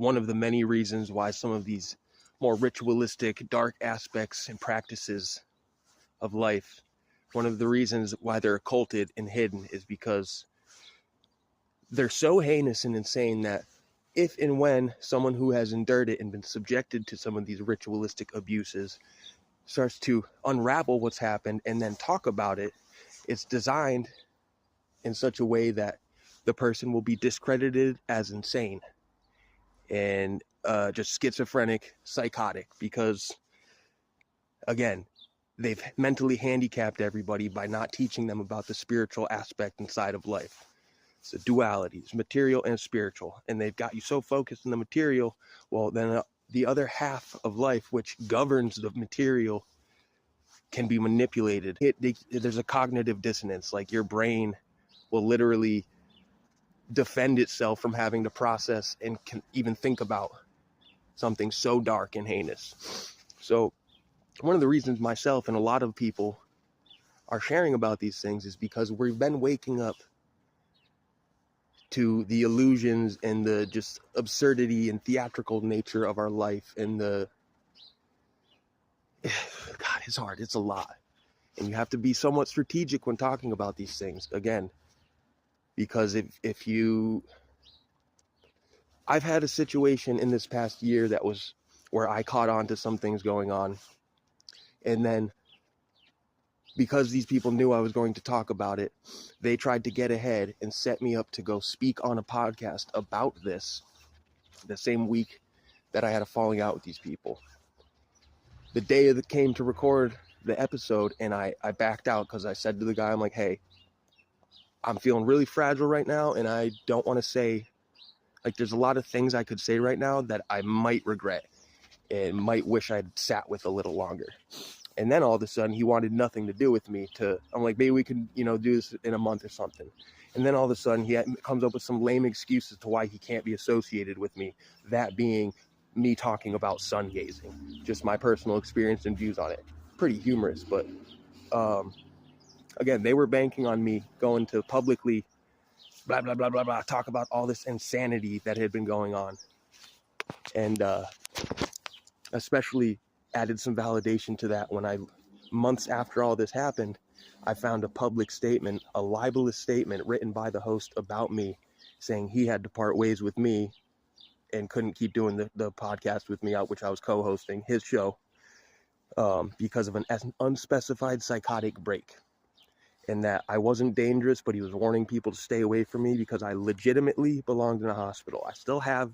one of the many reasons why some of these more ritualistic, dark aspects and practices of life, one of the reasons why they're occulted and hidden is because they're so heinous and insane that if and when someone who has endured it and been subjected to some of these ritualistic abuses starts to unravel what's happened and then talk about it, it's designed in such a way that the person will be discredited as insane and just schizophrenic, psychotic, because, again, they've mentally handicapped everybody by not teaching them about the spiritual aspect inside of life. It's the dualities, material and spiritual, and they've got you so focused on the material, well, then the other half of life, which governs the material, can be manipulated. There's a cognitive dissonance, like your brain will literally defend itself from having to process and can even think about something so dark and heinous. So one of the reasons myself and a lot of people are sharing about these things is because we've been waking up to the illusions and the just absurdity and theatrical nature of our life, and God, it's hard, it's a lot, and you have to be somewhat strategic when talking about these things, again, because if you, I've had a situation in this past year that was where I caught on to some things going on, and then because these people knew I was going to talk about it, they tried to get ahead and set me up to go speak on a podcast about this the same week that I had a falling out with these people. The day that came to record the episode, and I backed out because I said to the guy, I'm like, hey, I'm feeling really fragile right now, and I don't want to say, like, there's a lot of things I could say right now that I might regret and might wish I'd sat with a little longer. And then all of a sudden, he wanted nothing to do with me. I'm like, maybe we can, do this in a month or something. And then all of a sudden, he comes up with some lame excuses to why he can't be associated with me. That being me talking about sun gazing, just my personal experience and views on it. Pretty humorous, but again, they were banking on me going to publicly blah, blah, blah, blah, blah, talk about all this insanity that had been going on. And especially added some validation to that when months after all this happened, I found a public statement, a libelous statement written by the host about me, saying he had to part ways with me and couldn't keep doing the podcast with me, which I was co-hosting his show, because of an unspecified psychotic break. And that I wasn't dangerous, but he was warning people to stay away from me because I legitimately belonged in a hospital. I still have